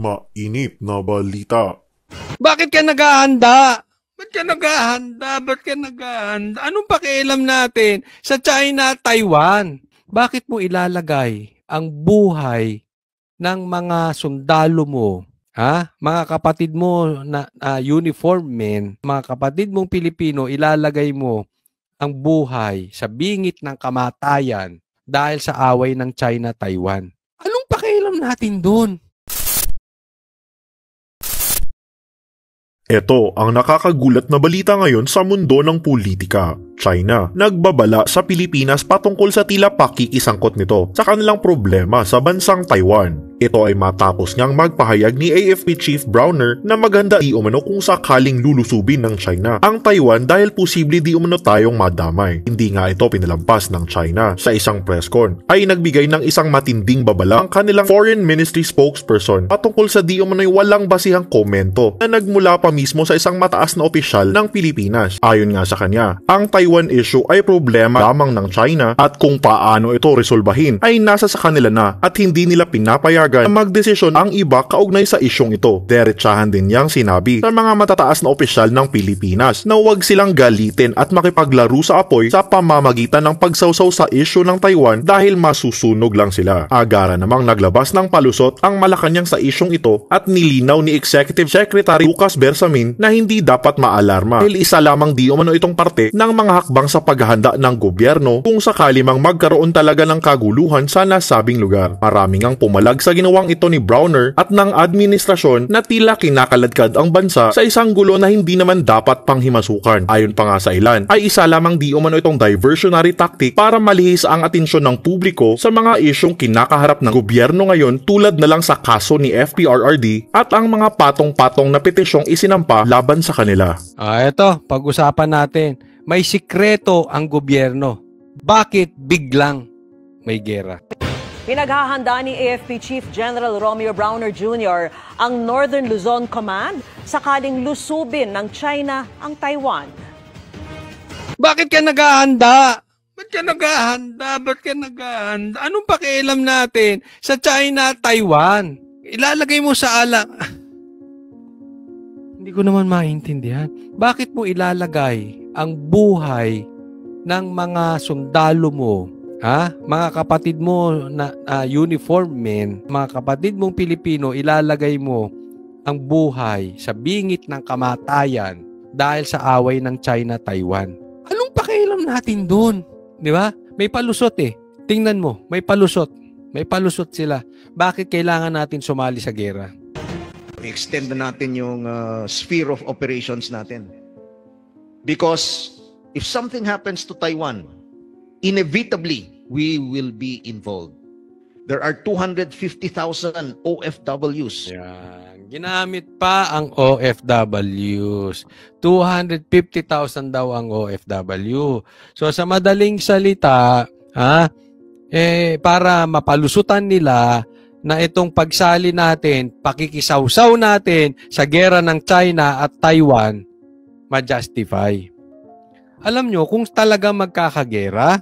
Mainit na balita. Bakit ka naghahanda? Ba't ka naghahanda? Ba't ka naghahanda? Anong pakialam natin sa China, Taiwan? Bakit mo ilalagay ang buhay ng mga sundalo mo, mga kapatid mo na uniform men, mga kapatid mong Pilipino, ilalagay mo ang buhay sa bingit ng kamatayan dahil sa away ng China, Taiwan? Anong pakialam natin doon? Ito ang nakakagulat na balita ngayon sa mundo ng politika. China, nagbabala sa Pilipinas patungkol sa tila pakikisangkot nito sa kanilang problema sa bansang Taiwan. Ito ay matapos niyang magpahayag ni AFP Chief Browner na maganda di umano kung sakaling lulusubin ng China ang Taiwan dahil posible di umano tayong madamay. Hindi nga ito pinalampas ng China. Sa isang press con ay nagbigay ng isang matinding babala ang kanilang Foreign Ministry spokesperson patungkol sa di umano'y walang basihang komento na nagmula pa mismo sa isang mataas na opisyal ng Pilipinas. Ayon nga sa kanya, ang Taiwan issue ay problema lamang ng China at kung paano ito resolbahin ay nasa sa kanila na at hindi nila pinapayagan na magdesisyon ang iba kaugnay sa isyong ito. Diretsahan din niyang sinabi sa mga matataas na opisyal ng Pilipinas na huwag silang galitin at makipaglaro sa apoy sa pamamagitan ng pagsawsaw sa isyu ng Taiwan dahil masusunog lang sila. Agara namang naglabas ng palusot ang Malacanang sa isyong ito at nilinaw ni Executive Secretary Lucas Bersamin na hindi dapat maalarma dahil isa lamang di umano itong parte ng mga hakbang sa paghahanda ng gobyerno kung sakali mang magkaroon talaga ng kaguluhan sa nasabing lugar. Maraming ang pumalag sa ginawang ito ni Browner at ng administrasyon na tila kinakaladkad ang bansa sa isang gulo na hindi naman dapat panghimasukan. Ayon pa nga sa ilan, ay isa lamang di umano itong diversionary tactic para malihis ang atensyon ng publiko sa mga isyong kinakaharap ng gobyerno ngayon tulad na lang sa kaso ni FPRRD at ang mga patong-patong na petisyong isinampa laban sa kanila. Ito, pag-usapan natin. May sikreto ang gobyerno. Bakit biglang may gera? Pinaghahanda ni AFP Chief General Romeo Browner Jr. ang Northern Luzon Command sakaling lusubin ng China ang Taiwan. Bakit ka naghahanda? Ba't ka naghahanda? Ba't ka naghahanda? Anong pakialam natin sa China, Taiwan? Ilalagay mo sa alang... Hindi ko naman maintindihan. Bakit mo ilalagay ang buhay ng mga sundalo mo, mga kapatid mo na uniform men, mga kapatid mong Pilipino, ilalagay mo ang buhay sa bingit ng kamatayan dahil sa away ng China, Taiwan? Anong pakialam natin doon? Di ba? May palusot eh. Tingnan mo, may palusot. May palusot sila. Bakit kailangan natin sumali sa gera? I-extend na natin yung sphere of operations natin. Because if something happens to Taiwan, inevitably, we will be involved. There are 250,000 OFWs. Yan. Ginamit pa ang OFWs. 250,000 daw ang OFW. So sa madaling salita, para mapalusutan nila na itong pagsali natin, pakikisawsaw natin sa gera ng China at Taiwan, ma-justify. Alam nyo, kung talaga magkakagera,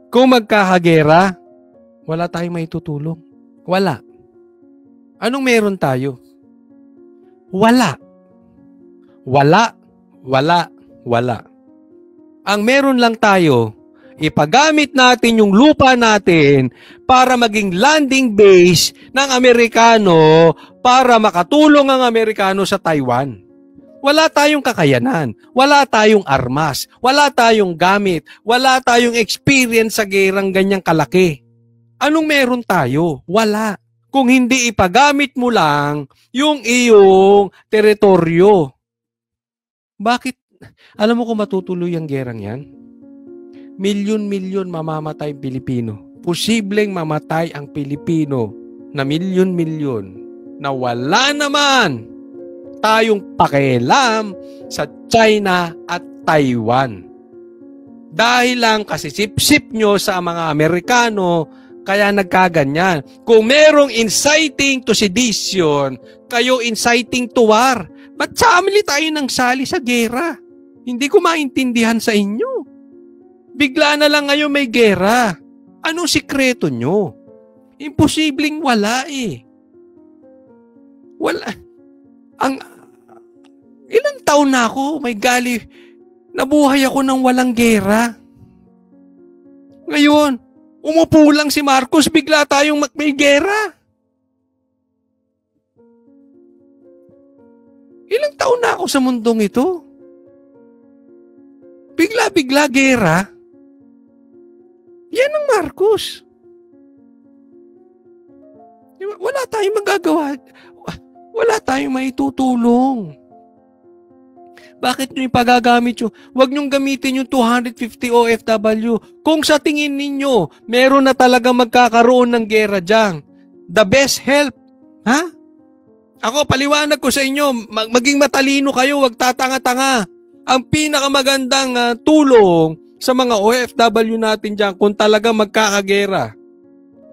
kung magkakagera, wala tayong maitutulong. Wala. Anong meron tayo? Wala. Wala. Wala. Wala. Ang meron lang tayo, ipagamit natin yung lupa natin para maging landing base ng Amerikano para makatulong ang Amerikano sa Taiwan. Wala tayong kakayanan, wala tayong armas, wala tayong gamit, wala tayong experience sa gerang ganyang kalaki. Anong meron tayo? Wala. Kung hindi ipagamit mo lang yung iyong teritoryo. Bakit? Alam mo kung matutuloy ang gerang yan? Milyon-milyon mamamatay ang Pilipino. Posibleng mamatay ang Pilipino na milyon-milyon na wala naman tayong pakialam sa China at Taiwan. Dahil lang kasi sip-sip nyo sa mga Amerikano, kaya nagkaganyan. Kung merong inciting to sedition, kayo inciting to war. Ba't samili tayo ng sali sa gera? Hindi ko maintindihan sa inyo. Bigla na lang ngayon may gera. Anong sikreto nyo? Imposibleng wala eh. Wala. Ang ilang taon na ako, may gali. Nabuhay ako ng walang gera. Ngayon, umupo lang si Marcos, bigla tayong may gera. Ilang taon na ako sa mundong ito. Bigla-bigla gera. Yan ang Marcos. Wala tayong magagawa. Wala tayong maitutulong. Bakit nyo ipagagamit yun? Huwag nyong gamitin yung 250 OFW. Kung sa tingin ninyo, meron na talaga magkakaroon ng gera dyan. The best help. Ha? Ako, paliwanag ko sa inyo, maging matalino kayo, huwag tatanga-tanga. Ang pinakamagandang tulong sa mga OFW natin dyan, kung talaga magkakagera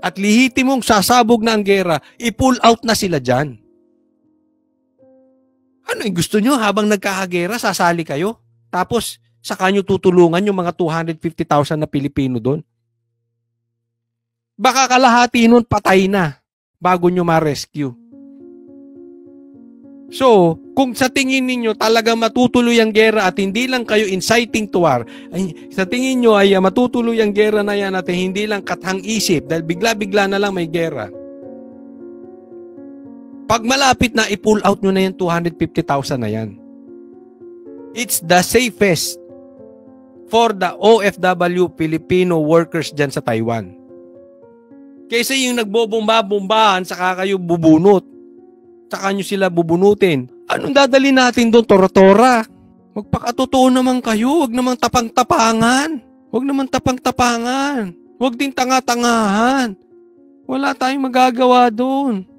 at lihitimong sasabog na ang gera, i-pull out na sila dyan. Ano yung gusto nyo habang nagkakagera, sasali kayo? Tapos, saka nyo tutulungan yung mga 250,000 na Pilipino doon? Baka kalahati nun patay na bago nyo ma-rescue. So, kung sa tingin ninyo talaga matutuloy ang gera at hindi lang kayo inciting to war, sa tingin nyo ay matutuloy ang gera na yan at hindi lang kathang isip dahil bigla-bigla na lang may gera. Pag malapit na, i-pull out nyo na yan 250,000 na yan. It's the safest for the OFW Filipino workers dyan sa Taiwan. Kaysa yung nagbobomba-bombahan, saka kayo bubunot. Saka nyo sila bubunutin. Anong dadali natin doon? Tora-tora. Magpakatotoo naman kayo. Huwag namang tapang-tapangan. Huwag namang tapang-tapangan. Huwag din tanga-tangahan. Wala tayong magagawa doon.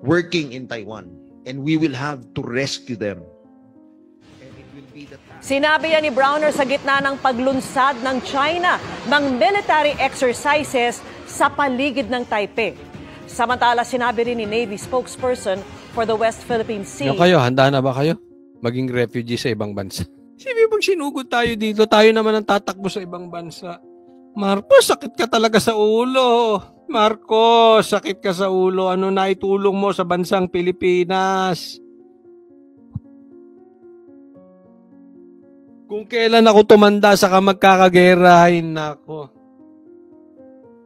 Working in Taiwan, and we will have to rescue them. And it will be the task. Sinabi yan ni Browner sa gitna ng paglunsad ng China ng military exercises sa paligid ng Taipei. Samantala, sinabi rin ni Navy spokesperson for the West Philippine Sea. Yung kayo, handa na ba kayo? Maging refugee sa ibang bansa. Sige, pag sinugod tayo dito, tayo naman ang tatakbo sa ibang bansa. Marcos, sakit ka talaga sa ulo. Marcos, sakit ka sa ulo. Ano na itulong mo sa bansang Pilipinas? Kung kailan ako tumanda sa magkakagerahin na ako.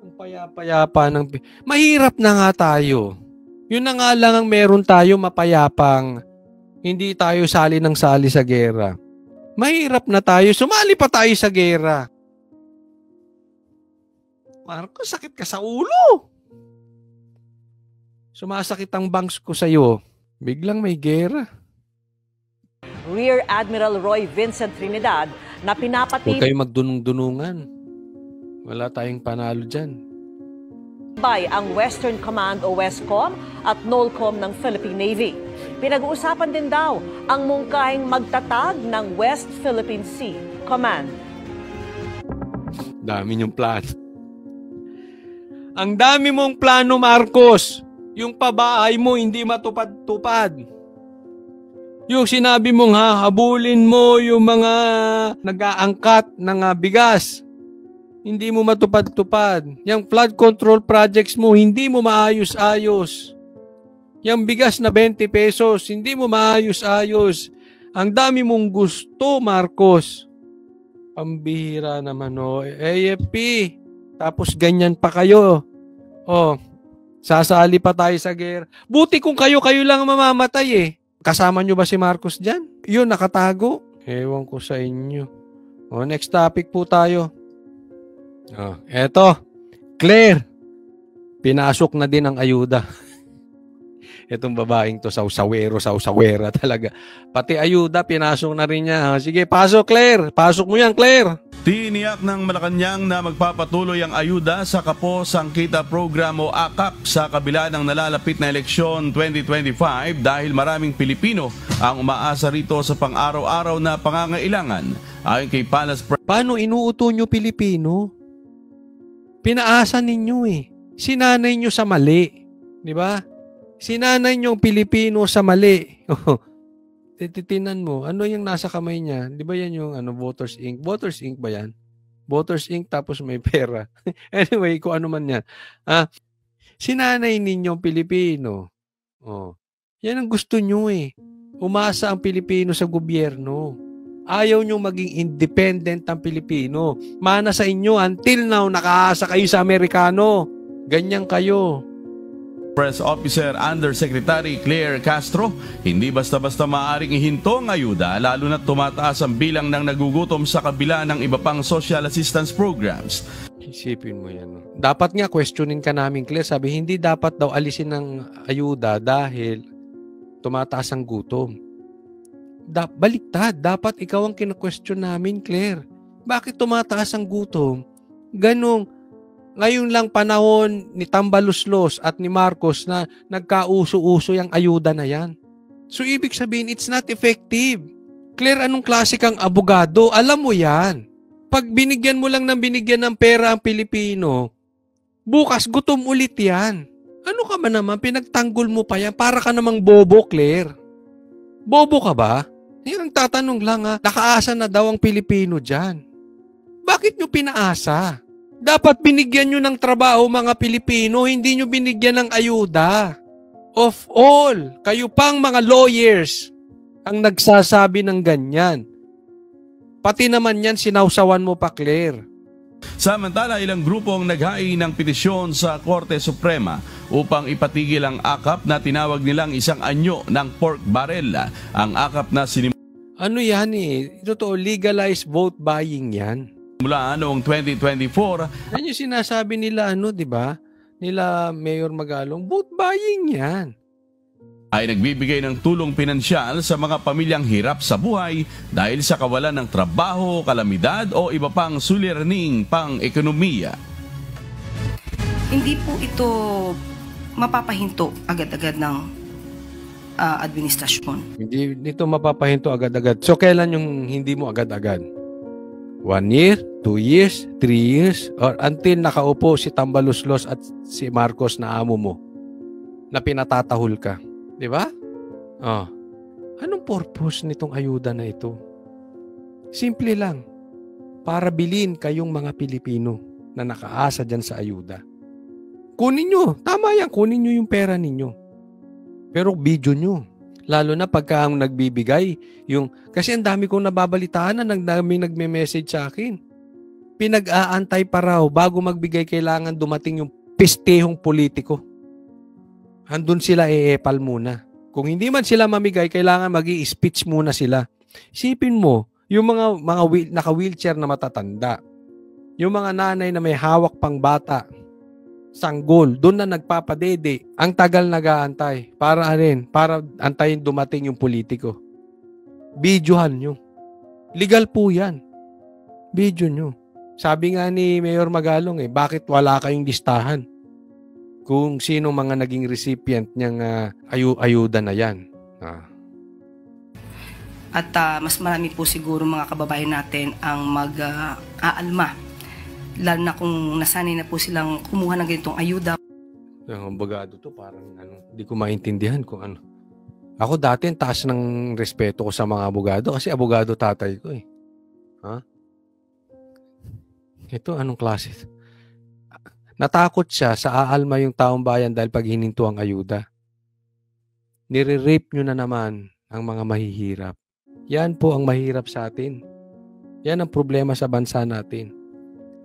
Ang payapa-yapa ng... Mahirap na nga tayo. Yun na nga lang ang meron tayo, mapayapang hindi tayo sali ng sali sa gera. Mahirap na tayo. Sumali pa tayo sa gera. Marcos, sakit ka sa ulo. Sumasakit ang bangs ko sa'yo. Biglang may gera. Rear Admiral Roy Vincent Trinidad na Huwag pinapatibay kayo magdunong-dunungan. Wala tayong panalo dyan. ang Western Command o WESCOM at NOLCOM ng Philippine Navy. Pinag-uusapan din daw ang mungkahing magtatag ng West Philippine Sea Command. Dami niyong plano. Ang dami mong plano, Marcos. Yung pabahay mo hindi matupad-tupad. Yung sinabi mong hahabulin mo yung mga nag-aangkat ng bigas. Hindi mo matupad-tupad. Yung flood control projects mo, hindi mo maayos-ayos. Yung bigas na 20 pesos, hindi mo maayos-ayos. Ang dami mong gusto, Marcos. Pambihira naman, o. AFP. Tapos ganyan pa kayo. Oh, sasali pa tayo sa gera. Buti kung kayo lang mamamatay eh. Kasama nyo ba si Marcos dyan? Yun, nakatago. Ewan ko sa inyo. Oh, next topic po tayo. Oh, eto. Claire. Pinasok na din ang ayuda. Itong babaeng to, sausawera talaga. Pati ayuda, pinasok na rin niya. Sige, pasok Claire. Pasok mo yan, Claire. Tiniyak ng Malacanang na magpapatuloy ang ayuda sa Kapo Sangkita Program o AKAP sa kabila ng nalalapit na eleksyon 2025 dahil maraming Pilipino ang umaasa rito sa pang-araw-araw na pangangailangan. Ayon kay Palas Paano inuuto nyo Pilipino? Pinaasa ninyo eh. Sinanay nyo sa mali. Di ba? Sinanay nyo Pilipino sa mali. Titinan mo, ano yung nasa kamay niya? Di ba yan yung Voters Inc? Voters Inc ba yan? Voters Inc tapos may pera. Anyway, kung ano man yan. Sinanay ninyong Pilipino. Oh. Yan ang gusto nyo eh. Umasa ang Pilipino sa gobyerno. Ayaw nyo maging independent ang Pilipino. Mana sa inyo, until now, nakaasa kayo sa Amerikano. Ganyan kayo. Press Officer Undersecretary Claire Castro, hindi basta-basta maaaring ihinto ang ayuda lalo na tumataas ang bilang ng nagugutom sa kabila ng iba pang social assistance programs. Isipin mo yan. Dapat nga questionin ka namin, Claire. Sabi, hindi dapat daw alisin ng ayuda dahil tumataas ang gutom. Baliktad. Dapat ikaw ang kina-question namin, Claire. Bakit tumataas ang gutom? Ganong ngayon lang panahon ni Tambaluslos at ni Marcos na nagkauso-uso yung ayuda na yan. So, ibig sabihin, it's not effective. Claire, anong klase kang abogado? Alam mo yan. Pag binigyan mo lang ng binigyan ng pera ang Pilipino, bukas gutom ulit yan. Ano ka ba naman? Pinagtanggol mo pa yan. Para ka namang bobo, Claire. Bobo ka ba? Yan ang tatanong lang ha. Nakaasa na daw ang Pilipino dyan. Bakit nyo pinaasa? Dapat binigyan nyo ng trabaho mga Pilipino, hindi nyo binigyan ng ayuda. Of all, kayo pang mga lawyers ang nagsasabi ng ganyan. Pati naman yan, sinawsawan mo pa, Claire. Samantala, ilang grupo ang naghain ng petisyon sa Korte Suprema upang ipatigil ang AKAP na tinawag nilang isang anyo ng pork barrel. Ang AKAP na Ano yan eh? Totoo, legalized vote buying yan. Mula noong 2024. Yan yung sinasabi nila, di ba? Nila Mayor Magalong, vote buying yan. Ay nagbibigay ng tulong pinansyal sa mga pamilyang hirap sa buhay dahil sa kawalan ng trabaho, kalamidad o iba pang suliraning pang-ekonomiya. Hindi po ito mapapahinto agad-agad ng administrasyon. Hindi nito mapapahinto agad-agad. So, kailan yung hindi mo agad-agad? 1 year, 2 years, 3 years, or until nakaupo si Tambaluslos at si Marcos na amo mo na pinatatahol ka. Di ba? Oh. Anong purpose nitong ayuda na ito? Simple lang. Para bilhin kayong mga Pilipino na nakaasa dyan sa ayuda. Kunin nyo. Tama yan. Kunin nyo yung pera ninyo. Pero video nyo. Lalo na pagka ang nagbibigay, kasi ang dami kong nababalitaan na nagme-message sa akin. Pinag-aantay pa raw bago magbigay kailangan dumating yung pistehong politiko. Andun sila epal muna. Kung hindi man sila mamigay, kailangan magi-speech muna sila. Isipin mo, yung mga naka-wheelchair na matatanda, yung mga nanay na may hawak pang bata, sanggol, doon na nagpapadede. Ang tagal nag-aantay. Para antayin dumating yung politiko. Videohan nyo. Legal po yan. Video nyo. Sabi nga ni Mayor Magalong bakit wala kayong listahan? Kung sino mga naging recipient niyang ayuda na yan. At mas marami po siguro mga kababayan natin ang mag-aalma. Lalo na kung nasanay na po silang kumuha ng ganitong ayuda. Yung abogado to parang hindi ko maintindihan kung ano. Ako dati taas ng respeto ko sa mga abogado kasi abogado tatay ko eh. Ha? Ito anong klase? Natakot siya sa aalma yung taong bayan dahil pag hininto ang ayuda. Nire-rape nyo na naman ang mga mahihirap. Yan po ang mahirap sa atin. Yan ang problema sa bansa natin.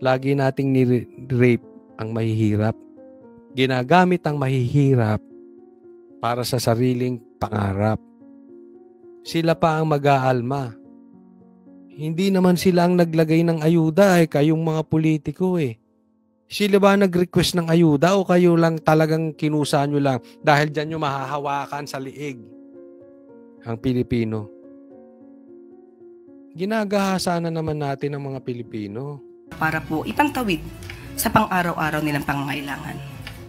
Lagi nating ni-rape ang mahihirap. Ginagamit ang mahihirap para sa sariling pangarap. Sila pa ang mag-aalma. Hindi naman sila ang naglagay ng ayuda kayong mga politiko Sila ba nag-request ng ayuda o kayo lang talagang kinusa nyo lang dahil dyan nyo mahahawakan sa liig ang Pilipino? Ginagahasa na naman natin ang mga Pilipino. Para po ipantawid sa pang-araw-araw nilang pangangailangan.